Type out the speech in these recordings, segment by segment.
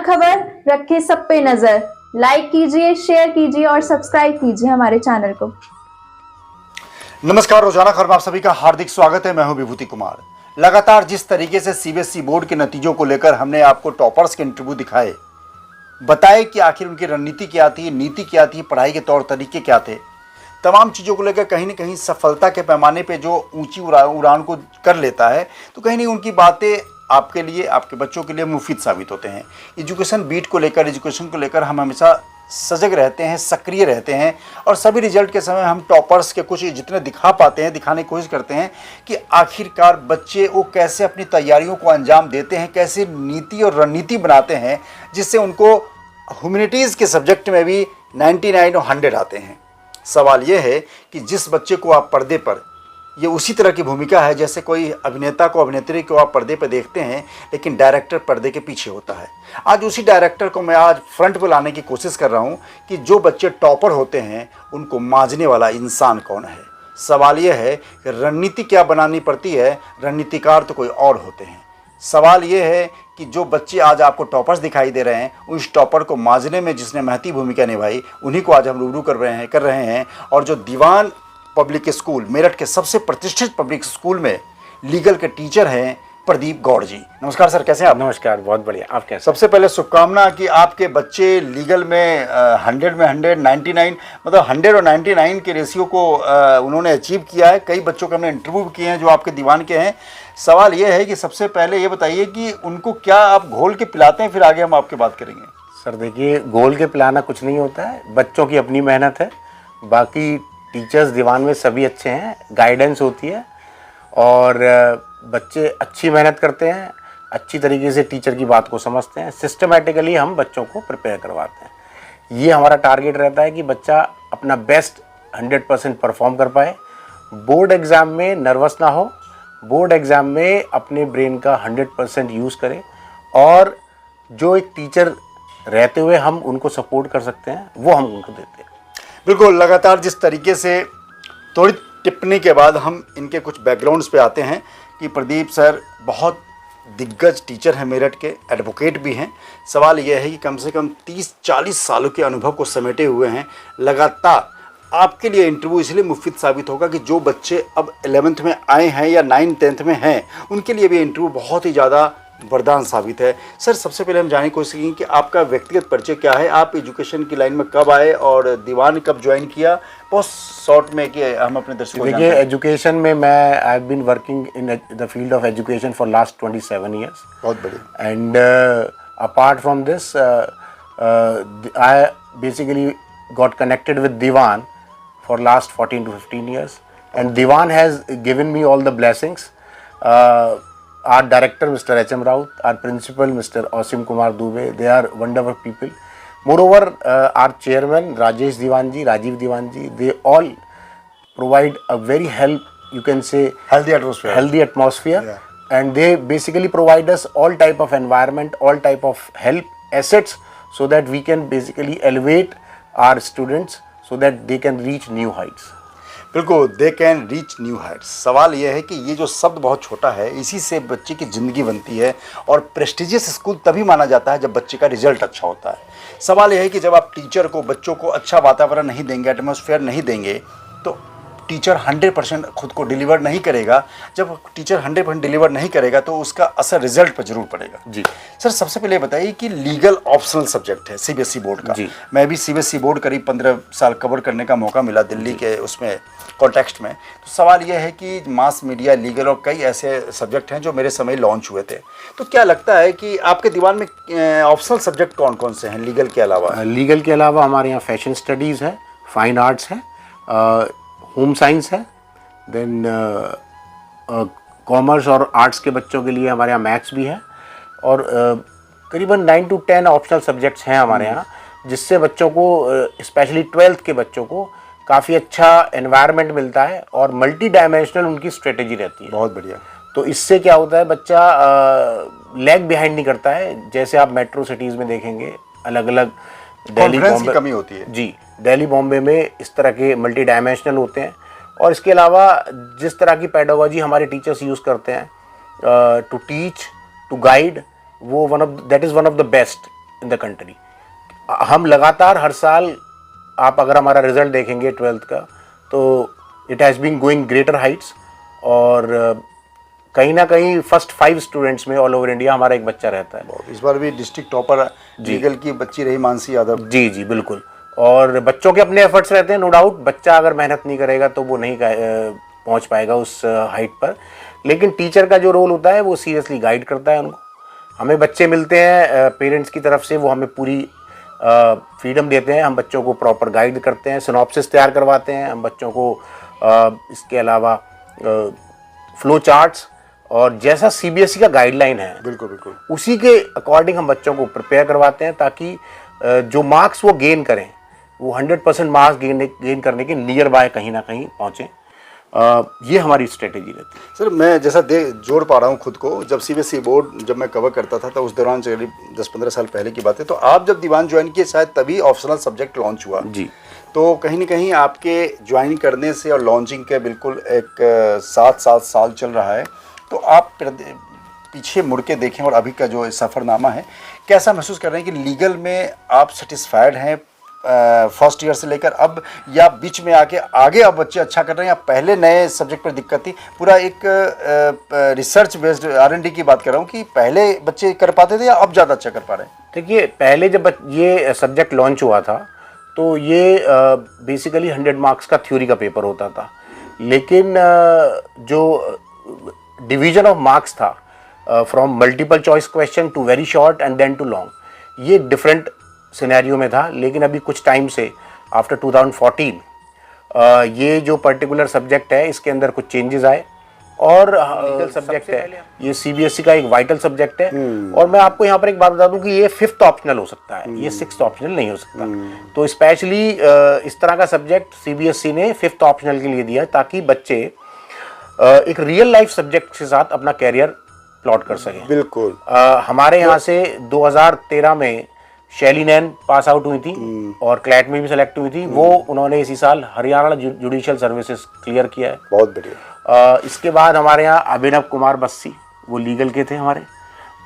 खबर रखे सब पे नजर। लाइक कीजिए, शेयर कीजिए और सब्सक्राइब कीजिए हमारे चैनल को। नमस्कार, रोजाना खबर में आप सभी का हार्दिक स्वागत है। मैं हूं विभूति कुमार। लगातार जिस तरीके से सीबीएसई बोर्ड के नतीजों को लेकर हमने आपको टॉपर्स के इंटरव्यू दिखाए, बताए कि आखिर उनकी रणनीति क्या थी, नीति क्या थी, पढ़ाई के तौर तरीके क्या थे, तमाम चीज़ों को लेकर कहीं ना कहीं सफलता के पैमाने पे जो ऊंची उड़ान को कर लेता है, तो कहीं नहीं उनकी बातें आपके लिए, आपके बच्चों के लिए मुफीद साबित होते हैं। एजुकेशन बीट को लेकर, एजुकेशन को लेकर हम हमेशा सजग रहते हैं, सक्रिय रहते हैं और सभी रिजल्ट के समय हम टॉपर्स के कुछ जितने दिखा पाते हैं, दिखाने की कोशिश करते हैं कि आखिरकार बच्चे वो कैसे अपनी तैयारियों को अंजाम देते हैं, कैसे नीति और रणनीति बनाते हैं जिससे उनको ह्यूमैनिटीज़ के सब्जेक्ट में भी 99 और 100 आते हैं। सवाल यह है कि जिस बच्चे को आप पर्दे पर, ये उसी तरह की भूमिका है जैसे कोई अभिनेता को, अभिनेत्री को आप पर्दे पर देखते हैं लेकिन डायरेक्टर पर्दे के पीछे होता है। आज उसी डायरेक्टर को मैं आज फ्रंट पर लाने की कोशिश कर रहा हूं कि जो बच्चे टॉपर होते हैं उनको मांझने वाला इंसान कौन है। सवाल यह है कि रणनीति क्या बनानी पड़ती है, रणनीतिकार तो कोई और होते हैं। सवाल यह है कि जो बच्चे आज आपको टॉपर्स दिखाई दे रहे हैं, उस टॉपर को मांझने में जिसने महती भूमिका निभाई, उन्हीं को आज हम रूबरू कर रहे हैं। और जो दीवान पब्लिक स्कूल, मेरठ के सबसे प्रतिष्ठित पब्लिक स्कूल में लीगल के टीचर हैं प्रदीप गौड़ जी। नमस्कार सर, कैसे हैं आप? नमस्कार, बहुत बढ़िया। आप कैसे? सबसे पहले शुभकामना कि आपके बच्चे लीगल में 100 में 100, 99 मतलब 100 और 99 के रेशियो को उन्होंने अचीव किया है। कई बच्चों के हमने इंटरव्यू किए हैं जो आपके दीवान के हैं। सवाल ये है कि सबसे पहले ये बताइए कि उनको क्या आप घोल के पिलाते हैं, फिर आगे हम आपकी बात करेंगे। सर देखिए, घोल के पिलाना कुछ नहीं होता है, बच्चों की अपनी मेहनत है। बाकी टीचर्स दीवान में सभी अच्छे हैं, गाइडेंस होती है और बच्चे अच्छी मेहनत करते हैं, अच्छी तरीके से टीचर की बात को समझते हैं। सिस्टमेटिकली हम बच्चों को प्रिपेयर करवाते हैं। ये हमारा टारगेट रहता है कि बच्चा अपना बेस्ट 100% परफॉर्म कर पाए, बोर्ड एग्ज़ाम में नर्वस ना हो, बोर्ड एग्ज़ाम में अपने ब्रेन का 100% यूज़ करें और जो एक टीचर रहते हुए हम उनको सपोर्ट कर सकते हैं वो हम उनको देते हैं। बिल्कुल, लगातार जिस तरीके से थोड़ी टिप्पणी के बाद हम इनके कुछ बैकग्राउंड्स पे आते हैं कि प्रदीप सर बहुत दिग्गज टीचर हैं, मेरठ के एडवोकेट भी हैं। सवाल यह है कि कम से कम 30-40 सालों के अनुभव को समेटे हुए हैं। लगातार आपके लिए इंटरव्यू इसलिए मुफीद साबित होगा कि जो बच्चे अब 11th में आए हैं या 9th 10th में हैं, उनके लिए भी इंटरव्यू बहुत ही ज़्यादा वरदान साबित है। सर, सबसे पहले हम जानने की कोशिश करेंगे कि आपका व्यक्तिगत परिचय क्या है, आप एजुकेशन की लाइन में कब आए और दीवान कब ज्वाइन किया, बहुत शॉर्ट में कि हम अपने दर्शकों को। देखिए, एजुकेशन में मैं I have been working in the field of education for last 27 years. बहुत बढ़िया। And apart from this I basically got connected with Dewan for last 14 to 15 years, and Diwan has given me all the blessings. Our director Mr. H.M. Raut, our principal Mr. Asim Kumar Dubey, they are wonderful people. Moreover, our chairman Rajesh Diwan ji, Rajiv Diwan ji, they all provide a very you can say healthy atmosphere. Yeah. And they basically provide us all type of environment, all type of help, assets, so that we can basically elevate our students so that they can reach new heights. बिल्कुल, they can reach new Heights. सवाल यह है कि ये जो शब्द बहुत छोटा है, इसी से बच्चे की ज़िंदगी बनती है और प्रेस्टिजियस स्कूल तभी माना जाता है जब बच्चे का रिजल्ट अच्छा होता है। सवाल यह है कि जब आप टीचर को, बच्चों को अच्छा वातावरण नहीं देंगे, एटमॉस्फेयर नहीं देंगे, तो टीचर 100% खुद को डिलीवर नहीं करेगा। जब टीचर 100% डिलीवर नहीं करेगा तो उसका असर रिजल्ट पर जरूर पड़ेगा। जी सर, सबसे पहले बताइए कि लीगल ऑप्शनल सब्जेक्ट है सीबीएसई बोर्ड का। मैं भी सीबीएसई बोर्ड करीब 15 साल कवर करने का मौका मिला दिल्ली के उसमें कॉन्टेक्स्ट में। तो सवाल यह है कि मास मीडिया, लीगल और कई ऐसे सब्जेक्ट हैं जो मेरे समय लॉन्च हुए थे, तो क्या लगता है कि आपके दीवान में ऑप्शनल सब्जेक्ट कौन कौन से हैं लीगल के अलावा? लीगल के अलावा हमारे यहाँ फैशन स्टडीज़ है, फाइन आर्ट्स है, होम साइंस है, देन कॉमर्स और आर्ट्स के बच्चों के लिए हमारे यहाँ मैथ्स भी है और करीबन 9 to 10 ऑप्शनल सब्जेक्ट्स हैं हमारे यहाँ, जिससे बच्चों को स्पेशली 12th के बच्चों को काफ़ी अच्छा एनवायरनमेंट मिलता है और मल्टी डायमेंशनल उनकी स्ट्रेटेजी रहती है। बहुत बढ़िया। तो इससे क्या होता है, बच्चा लैग बिहाइंड नहीं करता है। जैसे आप मेट्रो सिटीज़ में देखेंगे, अलग अलग दिल्ली बॉम्बे की कमी होती है। जी, दिल्ली बॉम्बे में इस तरह के मल्टी डायमेंशनल होते हैं। और इसके अलावा जिस तरह की पेडागोजी हमारे टीचर्स यूज़ करते हैं टू टीच, टू गाइड, वो that is one of the best in the country. हम लगातार हर साल, आप अगर हमारा रिजल्ट देखेंगे 12th का, तो it has been going greater heights, और कहीं ना कहीं फर्स्ट 5 स्टूडेंट्स में ऑल ओवर इंडिया हमारा एक बच्चा रहता है। इस बार भी डिस्ट्रिक्ट टॉपर लीगल की बच्ची रही मानसी यादव। जी जी बिल्कुल। और बच्चों के अपने एफर्ट्स रहते हैं, नो डाउट। बच्चा अगर मेहनत नहीं करेगा तो वो नहीं पहुंच पाएगा उस हाइट पर, लेकिन टीचर का जो रोल होता है वो सीरियसली गाइड करता है उनको। हमें बच्चे मिलते हैं पेरेंट्स की तरफ से, वो हमें पूरी फ्रीडम देते हैं, हम बच्चों को प्रॉपर गाइड करते हैं, सिनॉप्सिस तैयार करवाते हैं हम बच्चों को, इसके अलावा फ्लो चार्ट्स, और जैसा सीबीएसई का गाइडलाइन है बिल्कुल बिल्कुल उसी के अकॉर्डिंग हम बच्चों को प्रिपेयर करवाते हैं, ताकि जो मार्क्स वो गेन करें वो 100% मार्क्स गेन करने के नियर बाय कहीं ना कहीं पहुँचें। ये हमारी स्ट्रेटेजी रहती है। सर, मैं जैसा जोड़ पा रहा हूँ खुद को, जब सीबीएसई बोर्ड जब मैं कवर करता था तो उस दौरान करीब 10-15 साल पहले की बात है, तो आप जब दीवान ज्वाइन किए शायद तभी ऑप्शनल सब्जेक्ट लॉन्च हुआ जी। तो कहीं ना कहीं आपके ज्वाइन करने से और लॉन्चिंग के बिल्कुल एक 7 साल चल रहा है, तो आप पीछे मुड़ के देखें और अभी का जो सफ़रनामा है, कैसा महसूस कर रहे हैं कि लीगल में आप सेटिस्फाइड हैं फर्स्ट ईयर से लेकर अब, या बीच में आगे अब बच्चे अच्छा कर रहे हैं, या पहले नए सब्जेक्ट पर दिक्कत थी? पूरा एक रिसर्च बेस्ड R&D की बात कर रहा हूँ कि पहले बच्चे कर पाते थे या अब ज़्यादा अच्छा कर पा रहे हैं? देखिए, पहले जब ये सब्जेक्ट लॉन्च हुआ था तो ये बेसिकली 100 मार्क्स का थ्योरी का पेपर होता था, लेकिन जो डिवीजन ऑफ मार्क्स था from multiple choice question to very short and then to long, ये डिफरेंट सिनेरियो में था। लेकिन अभी कुछ टाइम से आफ्टर 2014 ये जो पर्टिकुलर सब्जेक्ट है इसके अंदर कुछ चेंजेस आए, और लीगल सब्जेक्ट है, ये सीबीएसई का एक वाइटल सब्जेक्ट है। और मैं आपको यहाँ पर एक बात बता दूं कि ये 5th ऑप्शनल हो सकता है, ये 6th ऑप्शनल नहीं हो सकता। तो स्पेशली इस तरह का सब्जेक्ट सीबीएसई ने 5th ऑप्शनल के लिए दिया, ताकि बच्चे एक रियल लाइफ सब्जेक्ट के साथ अपना कैरियर प्लॉट कर सकें। बिल्कुल। हमारे यहाँ से 2013 में शैली नैन पास आउट हुई थी और क्लैट में भी सेलेक्ट हुई थी, वो उन्होंने इसी साल हरियाणा जुडिशियल सर्विसेज क्लियर किया है। बहुत बढ़िया। इसके बाद हमारे यहाँ अभिनव कुमार बस्सी, वो लीगल के थे हमारे,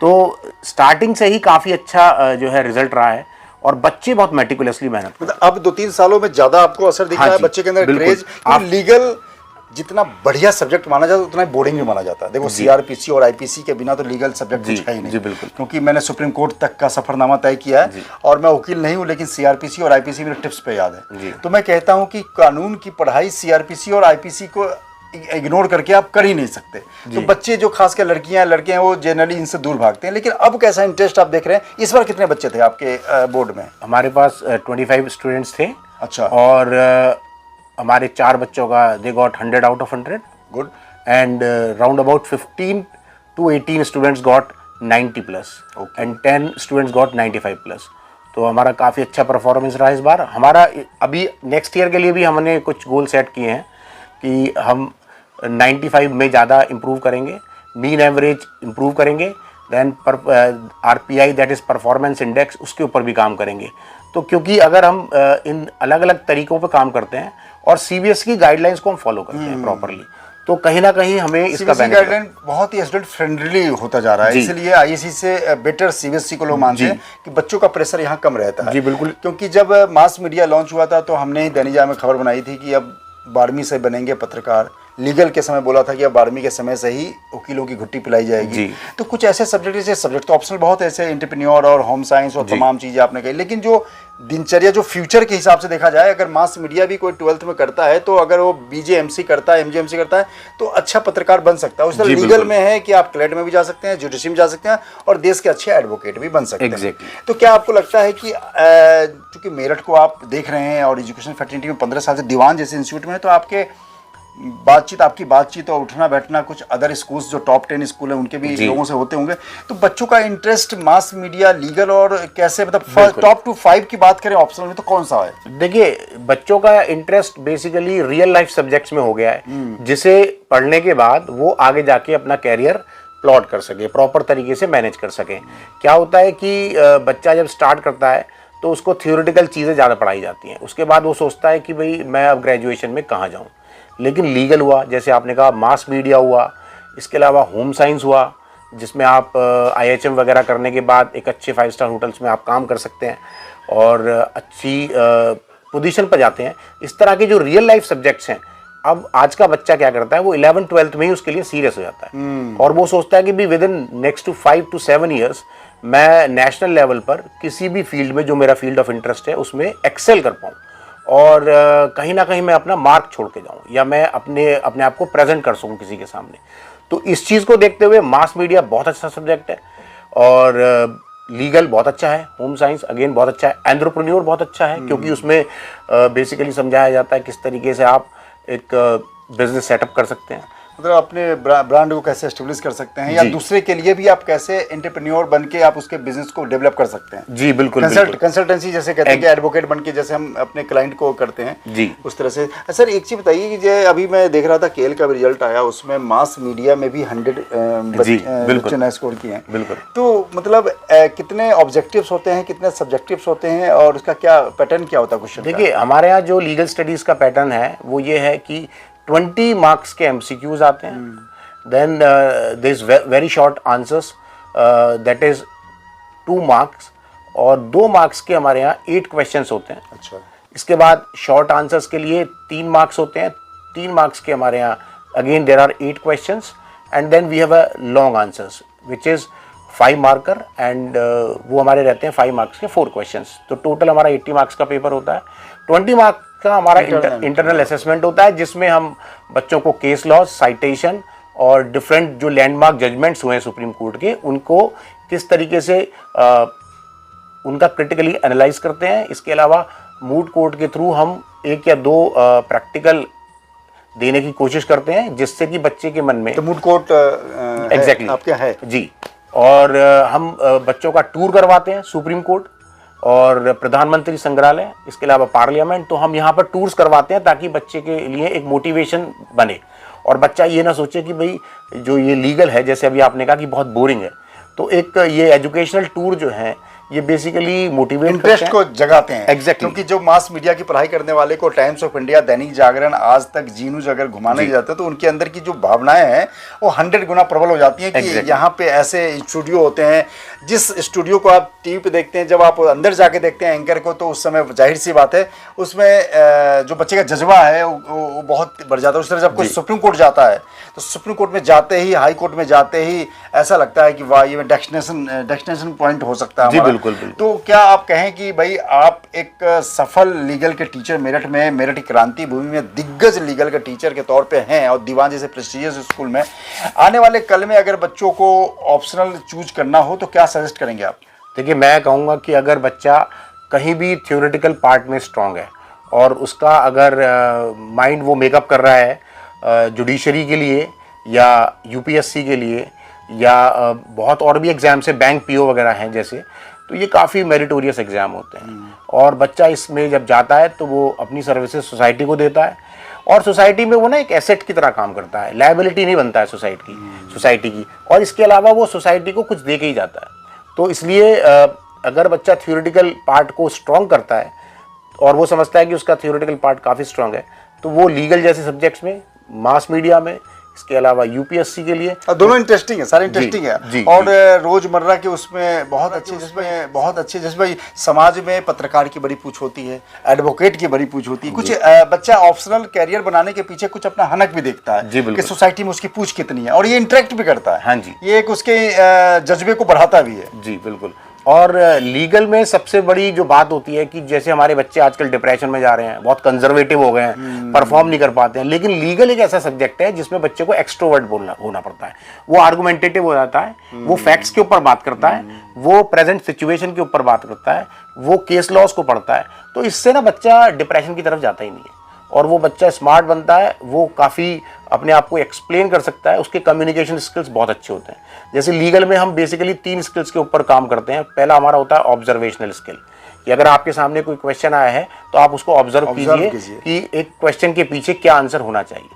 तो स्टार्टिंग से ही काफ़ी अच्छा जो है रिजल्ट रहा है, और बच्चे बहुत मेटिकुलसली मेहनत करते हैं। मतलब अब 2-3 सालों में ज़्यादा आपको असर दिख रहा है बच्चे के अंदर क्रेज। लीगल जितना बढ़िया सब्जेक्ट माना जाता है उतना बोरिंग भी माना जाता है। देखो, सीआरपीसी और आईपीसी के बिना तो लीगल सब्जेक्ट कुछ है ही नहीं। जी बिल्कुल। क्योंकि मैंने सुप्रीम कोर्ट तक का सफरनामा तय किया है, और मैं वकील नहीं हूं, लेकिन सीआरपीसी और आईपीसी मेरे टिप्स पे याद है। तो मैं कहता हूं कि कानून की पढ़ाई सीआरपीसी और आईपीसी को इग्नोर करके आप कर ही नहीं सकते। तो बच्चे जो खासकर लड़कियां लड़के हैं वो जनरली इनसे दूर भागते हैं। लेकिन अब कैसा इंटरेस्ट आप देख रहे हैं? इस बार कितने बच्चे थे आपके बोर्ड में? हमारे पास 25 स्टूडेंट्स थे। अच्छा। और हमारे 4 बच्चों का they got 100 out of 100। Good. And round about 15 to 18 students got 90+, and 10 students got 95+। तो हमारा काफ़ी अच्छा परफॉर्मेंस रहा इस बार। हमारा अभी नेक्स्ट ईयर के लिए भी हमने कुछ गोल सेट किए हैं कि हम 95 में ज़्यादा इम्प्रूव करेंगे, मीन एवरेज इम्प्रूव करेंगे, then RPI that is performance index, उसके ऊपर भी काम करेंगे। तो क्योंकि अगर हम इन अलग अलग तरीक़ों पर काम करते हैं और सीबीएसई की गाइडलाइंस को हम फॉलो करते हैं प्रॉपरली, तो कहीं ना कहीं हमें इसका बेनिफिट। गाइडलाइन बहुत ही स्टूडेंट फ्रेंडली होता जा रहा है, इसलिए आईएससी से बेटर सीबीएसई को लोग मानते हैं कि बच्चों का प्रेशर यहाँ कम रहता है। जी बिल्कुल। क्योंकि जब मास मीडिया लॉन्च हुआ था तो हमने दैनिक में खबर बनाई थी कि अब 12वीं से बनेंगे पत्रकार। लीगल के समय बोला था कि अब 12वीं के समय से ही वकीलों की घुट्टी पिलाई जाएगी। तो कुछ ऐसे सब्जेक्ट, जैसे सब्जेक्ट तो ऑप्शनल बहुत ऐसे, एंटरप्रेन्योर और होम साइंस और तमाम चीज़ें आपने कही, लेकिन जो दिनचर्या जो फ्यूचर के हिसाब से देखा जाए, अगर मास मीडिया भी कोई 12th में करता है तो अगर वो BJMC करता है, MJMC करता है, तो अच्छा पत्रकार बन सकता है। उस तरह लीगल में है कि आप क्लैट में भी जा सकते हैं, जुडिशरी में जा सकते हैं, और देश के अच्छे एडवोकेट भी बन सकते हैं। तो क्या आपको लगता है कि चूंकि मेरठ को आप देख रहे हैं और एजुकेशन फैकल्टी में 15 साल से दीवान जैसे इंस्टीट्यूट में है, तो आपकी बातचीत और उठना बैठना कुछ अदर स्कूल्स जो टॉप 10 स्कूल हैं उनके भी लोगों से होते होंगे, तो बच्चों का इंटरेस्ट मास मीडिया, लीगल और कैसे, मतलब टॉप 5 की बात करें ऑप्शनल में, तो कौन सा है? देखिए, बच्चों का interest basically real life subjects में हो गया है, जिसे पढ़ने के बाद वो आगे जाके अपना कैरियर प्लॉट कर सके, प्रॉपर तरीके से मैनेज कर सकें। क्या होता है कि बच्चा जब स्टार्ट करता है तो उसको थियोरेटिकल चीज़ें ज़्यादा पढ़ाई जाती हैं, उसके बाद वो सोचता है कि भाई मैं अब ग्रेजुएशन में कहाँ जाऊँ। लेकिन लीगल हुआ, जैसे आपने कहा, मास मीडिया हुआ, इसके अलावा होम साइंस हुआ, जिसमें आप IHM वगैरह करने के बाद एक अच्छे 5 स्टार होटल्स में आप काम कर सकते हैं और अच्छी पोजीशन पर जाते हैं। इस तरह के जो रियल लाइफ सब्जेक्ट्स हैं, अब आज का बच्चा क्या करता है, वो 11th-12th में ही उसके लिए सीरियस हो जाता है और वो सोचता है कि भी with in next 5 to 7 years मैं नेशनल लेवल पर किसी भी फील्ड में जो मेरा फील्ड ऑफ इंटरेस्ट है उसमें एक्सेल कर पाऊँ और कहीं ना कहीं मैं अपना मार्क छोड़ के जाऊँ या मैं अपने आप को प्रेजेंट कर सकूँ किसी के सामने। तो इस चीज़ को देखते हुए मास मीडिया बहुत अच्छा सब्जेक्ट है और लीगल बहुत अच्छा है, होम साइंस अगेन बहुत अच्छा है, एंटरप्रेन्योर बहुत अच्छा है क्योंकि उसमें बेसिकली समझाया जाता है किस तरीके से आप एक बिजनेस सेटअप कर सकते हैं, मतलब अपने ब्रांड को कैसे एस्टेब्लिश कर सकते हैं या दूसरे के लिए भी आप कैसे एंटरप्रेन्योर बन के आप उसके बिजनेस को डेवलप कर सकते हैं। जी बिल्कुल, कंसल्टेंसी जैसे कहते हैं कि एडवोकेट बन के जैसे हम अपने क्लाइंट को करते हैं जी, उस तरह से। सर एक चीज़ बताइए कि जो अभी मैं देख रहा था केएल का भी रिजल्ट आया, उसमें मास मीडिया में भी 100 बच्चे ने स्कोर किए हैं। बिल्कुल। तो मतलब कितने ऑब्जेक्टिव्स होते हैं, कितने सब्जेक्टिव्स होते हैं और उसका क्या पैटर्न क्या होता है क्वेश्चन? देखिए हमारे यहाँ जो लीगल स्टडीज़ का पैटर्न है वो ये है कि 20 मार्क्स के MCQs आते हैं, then there is very short answers that is 2 marks और 2 मार्क्स के हमारे यहाँ 8 क्वेश्चंस होते हैं। अच्छा। इसके बाद शॉर्ट आंसर्स के लिए 3 मार्क्स होते हैं, 3 मार्क्स के हमारे यहाँ again there are 8 questions and then we have a long answers which is 5 marker and वो हमारे रहते हैं 5 मार्क्स के 4 क्वेश्चंस। तो टोटल हमारा 80 मार्क्स का पेपर होता है। 20 मार्क्स का हमारा इंटरनल असेसमेंट होता है जिसमें हम बच्चों को केस लॉ, साइटेशन और डिफरेंट जो लैंडमार्क जजमेंट्स हुए हैं सुप्रीम कोर्ट के, उनको किस तरीके से उनका क्रिटिकली एनालाइज करते हैं। इसके अलावा मूड कोर्ट के थ्रू हम 1 या 2 प्रैक्टिकल देने की कोशिश करते हैं जिससे कि बच्चे के मन में। तो मूड कोर्ट एग्जैक्टली आपके है जी। और हम बच्चों का टूर करवाते हैं सुप्रीम कोर्ट और प्रधानमंत्री संग्रहालय, इसके अलावा पार्लियामेंट। तो हम यहाँ पर टूर्स करवाते हैं ताकि बच्चे के लिए एक मोटिवेशन बने और बच्चा ये ना सोचे कि भाई जो ये लीगल है, जैसे अभी आपने कहा कि बहुत बोरिंग है, तो एक ये एजुकेशनल टूर जो है ये बेसिकली मोटिवेट इंटरेस्ट को जगाते हैं। एग्जैक्टली। क्योंकि जो मास मीडिया की पढ़ाई करने वाले को times of India, Dainik Jagran, आज तक, जी न्यूज अगर घुमाने जाते हैं तो उनके अंदर की जो भावनाएं हैं वो 100 गुना प्रबल हो जाती हैं कि यहाँ पे ऐसे स्टूडियो होते हैं। जिस स्टूडियो को आप टीवी पे देखते हैं, जब आप अंदर जाके देखते हैं एंकर को, तो उस समय जाहिर सी बात है उसमें जो बच्चे का जज्बा है वो बहुत बढ़ जाता है। उस तरह जब कोई सुप्रीम कोर्ट जाता है तो सुप्रीम कोर्ट में जाते ही, हाई कोर्ट में जाते ही ऐसा लगता है कि वाह ये डेस्टिनेशन पॉइंट हो सकता है हमारा। बिल्कुल। तो क्या आप कहें कि भाई आप एक सफल लीगल के टीचर मेरठ में, मेरठ क्रांति भूमि में दिग्गज लीगल के टीचर के तौर पे हैं और दीवान जैसे प्रेस्टिजियस स्कूल में, आने वाले कल में अगर बच्चों को ऑप्शनल चूज करना हो तो क्या सजेस्ट करेंगे आप? देखिए मैं कहूँगा कि अगर बच्चा कहीं भी थ्योरेटिकल पार्ट में स्ट्रांग है और उसका अगर माइंड वो मेकअप कर रहा है जुडिशरी के लिए या UPSC के लिए या बहुत और भी एग्ज़ाम्स है, बैंक PO वगैरह हैं जैसे, तो ये काफ़ी मेरिटोरियस एग्ज़ाम होते हैं और बच्चा इसमें जब जाता है तो वो अपनी सर्विसेज सोसाइटी को देता है और सोसाइटी में वो ना एक एसेट की तरह काम करता है, लायबिलिटी नहीं बनता है सोसाइटी की और इसके अलावा वो सोसाइटी को कुछ दे के ही जाता है। तो इसलिए अगर बच्चा थ्योरेटिकल पार्ट को स्ट्रॉन्ग करता है और वो समझता है कि उसका थ्योरेटिकल पार्ट काफ़ी स्ट्रॉन्ग है, तो वो लीगल जैसे सब्जेक्ट्स में, मास मीडिया में, इसके अलावा UPSC के लिए, दोनों इंटरेस्टिंग है, सारे इंटरेस्टिंग है जी, और रोजमर्रा के उसमें बहुत अच्छे, जिसमें समाज में पत्रकार की बड़ी पूछ होती है, एडवोकेट की बड़ी पूछ होती है। कुछ बच्चा ऑप्शनल कैरियर बनाने के पीछे कुछ अपना हनक भी देखता है कि सोसाइटी में उसकी पूछ कितनी है और ये इंटरेक्ट भी करता है। हाँ जी, ये एक उसके जज्बे को बढ़ाता भी है। जी बिल्कुल। और लीगल में सबसे बड़ी जो बात होती है कि जैसे हमारे बच्चे आजकल डिप्रेशन में जा रहे हैं, बहुत कंजर्वेटिव हो गए हैं, परफॉर्म नहीं कर पाते हैं, लेकिन लीगल एक ऐसा सब्जेक्ट है जिसमें बच्चे को एक्सट्रोवर्ट होना पड़ता है। वो आर्गुमेंटेटिव हो जाता है, वो फैक्ट्स के ऊपर बात करता है, वो प्रेजेंट सिचुएशन के ऊपर बात करता है, वो केस लॉस को पढ़ता है। तो इससे ना बच्चा डिप्रेशन की तरफ जाता ही नहीं है और वो बच्चा स्मार्ट बनता है, वो काफ़ी अपने आप को एक्सप्लेन कर सकता है, उसके कम्युनिकेशन स्किल्स बहुत अच्छे होते हैं। जैसे लीगल में हम बेसिकली 3 स्किल्स के ऊपर काम करते हैं। पहला हमारा होता है ऑब्जर्वेशनल स्किल, कि अगर आपके सामने कोई क्वेश्चन आया है तो आप उसको ऑब्जर्व कीजिए कि एक क्वेश्चन के पीछे क्या आंसर होना चाहिए।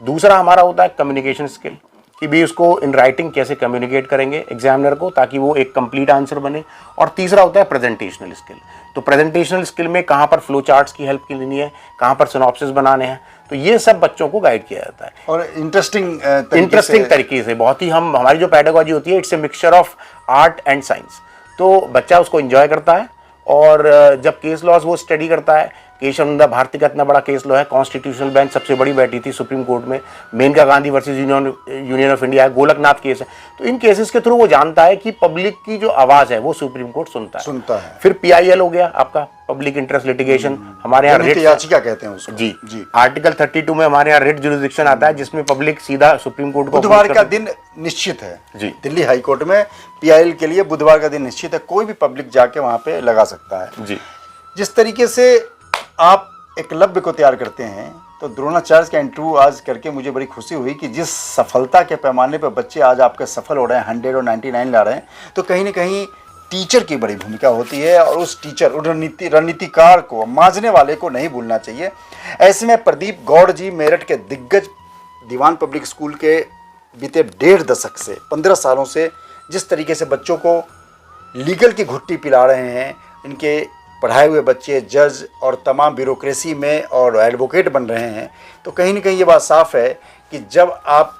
दूसरा हमारा होता है कम्युनिकेशन स्किल, कि भी उसको इन राइटिंग कैसे कम्युनिकेट करेंगे एग्जामिनर को ताकि वो एक कंप्लीट आंसर बने। और तीसरा होता है प्रेजेंटेशनल स्किल। तो प्रेजेंटेशनल स्किल में कहाँ पर फ्लो चार्ट्स की हेल्प की लेनी है, कहाँ पर सिनॉप्सिस बनाने हैं। तो ये सब बच्चों को गाइड किया जाता है और इंटरेस्टिंग तरीके से। बहुत ही हमारी जो पेडागोजी होती है, it's a mixture of art and science. तो बच्चा उसको एंजॉय करता है। और जब केस लॉज वो स्टडी करता है, केशवानंद भारती का इतना बड़ा केस लॉ है, कॉन्स्टिट्यूशनल बेंच सबसे बड़ी बैठी थी सुप्रीम कोर्ट में, Maneka Gandhi versus Union of India है, गोलकनाथ केस है। तो इन केसेस के थ्रू वो जानता है कि पब्लिक की जो आवाज है वो सुप्रीम कोर्ट सुनता है। फिर PIL हो गया आपका, पब्लिक इंटरेस्ट लिटिगेशन, हमारे यहाँ रिट याचिका कहते हैं उसको। जी। आर्टिकल 32 में हमारे यहाँ रिट जुरिसडिक्शन आता है, जिसमें पब्लिक सीधा सुप्रीम कोर्ट को। बुधवार का दिन निश्चित है जी, दिल्ली हाई कोर्ट में PIL के लिए बुधवार का दिन निश्चित है, कोई भी पब्लिक जाके वहां पे लगा सकता है जी। जिस तरीके से आप एकलव्य को तैयार करते हैं, तो द्रोणाचार्य का इंटरव्यू आज करके मुझे बड़ी खुशी हुई कि जिस सफलता के पैमाने पर बच्चे आज आपके सफल हो रहे हैं, 100 और 99 ला रहे हैं, तो कहीं ना कहीं टीचर की बड़ी भूमिका होती है। और उस टीचर, रणनीतिकार को, मांझने वाले को नहीं भूलना चाहिए। ऐसे में प्रदीप गौड़ जी मेरठ के दिग्गज दीवान पब्लिक स्कूल के बीते 1.5 दशक से, 15 सालों से जिस तरीके से बच्चों को लीगल की घुट्टी पिला रहे हैं, इनके पढ़ाए हुए बच्चे जज और तमाम ब्यूरोक्रेसी में और एडवोकेट बन रहे हैं, तो कहीं ना कहीं ये बात साफ है कि जब आप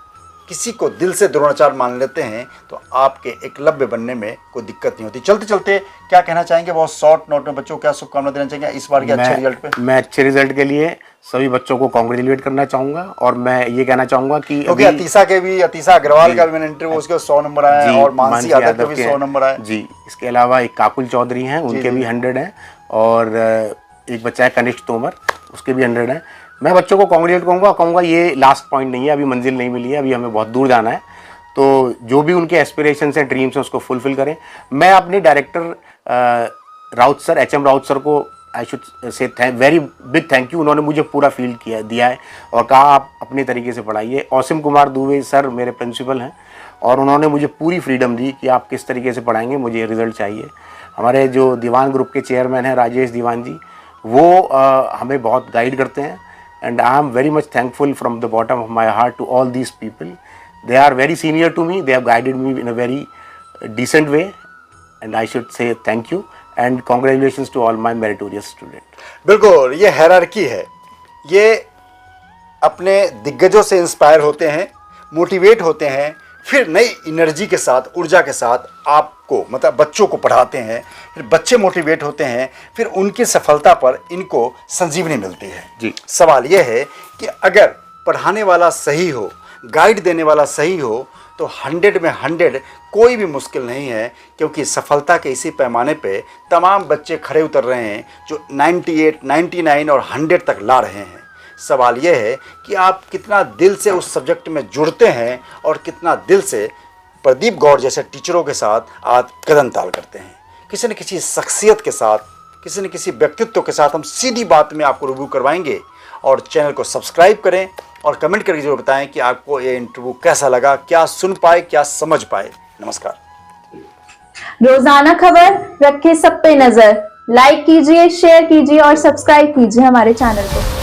किसी को दिल से द्रोणाचार्य मान लेते हैं तो आपके एकलव्य बनने में कोई दिक्कत नहीं होती। चलते चलते क्या कहना चाहेंगे, बहुत शॉर्ट नोट में बच्चों को क्या शुभकामना देना चाहेंगे इस बार के अच्छे रिजल्ट पे? मैं अच्छे रिजल्ट के लिए सभी बच्चों को कांग्रेचुलेट करना चाहूंगा। और मैं ये कहना चाहूंगा कि अतीशा अग्रवाल का भी मैंने इंटरव्यू, उसके 100 नंबर आए हैं, और मानसी यादव के भी 100 नंबर आए जी। इसके अलावा एक काकुल चौधरी हैं, उनके भी 100 हैं, और एक बच्चा है कनिष्ठ तोमर, उसके भी 100 हैं। मैं बच्चों को कांग्रेचुलेट कहूँगा ये लास्ट पॉइंट नहीं है, अभी मंजिल नहीं मिली है, अभी हमें बहुत दूर जाना है। तो जो भी उनके एस्पिरेशंस हैं, ड्रीम्स हैं, उसको फुलफिल करें। मैं अपने director Raut sir, HM Raut sir को I should say very big thank you. उन्होंने मुझे पूरा फील्ड दिया है और कहा आप अपने तरीके से पढ़ाइए। औसिम कुमार दुबे सर मेरे प्रिंसिपल हैं, और उन्होंने मुझे पूरी फ्रीडम दी कि आप किस तरीके से पढ़ाएंगे, मुझे रिजल्ट चाहिए। हमारे जो दीवान ग्रुप के चेयरमैन हैं राजेश दीवान जी, वो हमें बहुत गाइड करते हैं। And I am very much thankful from the bottom of my heart to all these people. They are very senior to me. They have guided me in a very decent way, and I should say thank you and congratulations to all my meritorious students. बिल्कुल, ये hierarchy है। ये अपने दिग्गजों से inspire होते हैं, motivate होते हैं, फिर नई एनर्जी के साथ, ऊर्जा के साथ आपको, मतलब बच्चों को पढ़ाते हैं, फिर बच्चे मोटिवेट होते हैं, फिर उनकी सफलता पर इनको संजीवनी मिलती है जी। सवाल यह है कि अगर पढ़ाने वाला सही हो, गाइड देने वाला सही हो, तो 100 में 100 कोई भी मुश्किल नहीं है, क्योंकि सफलता के इसी पैमाने पे तमाम बच्चे खड़े उतर रहे हैं जो 98, 99 और 100 तक ला रहे हैं। सवाल यह है कि आप कितना दिल से उस सब्जेक्ट में जुड़ते हैं और कितना दिल से प्रदीप गौड़ जैसे टीचरों के साथ आप कदम ताल करते हैं। किसी न किसी शख्सियत के साथ, किसी न किसी व्यक्तित्व के साथ हम सीधी बात में आपको रिव्यू करवाएंगे। और चैनल को सब्सक्राइब करें और कमेंट करके जरूर बताएं कि आपको ये इंटरव्यू कैसा लगा, क्या सुन पाए, क्या समझ पाए। नमस्कार। रोजाना खबर रखे सब पे नजर, लाइक कीजिए, शेयर कीजिए और सब्सक्राइब कीजिए हमारे चैनल को।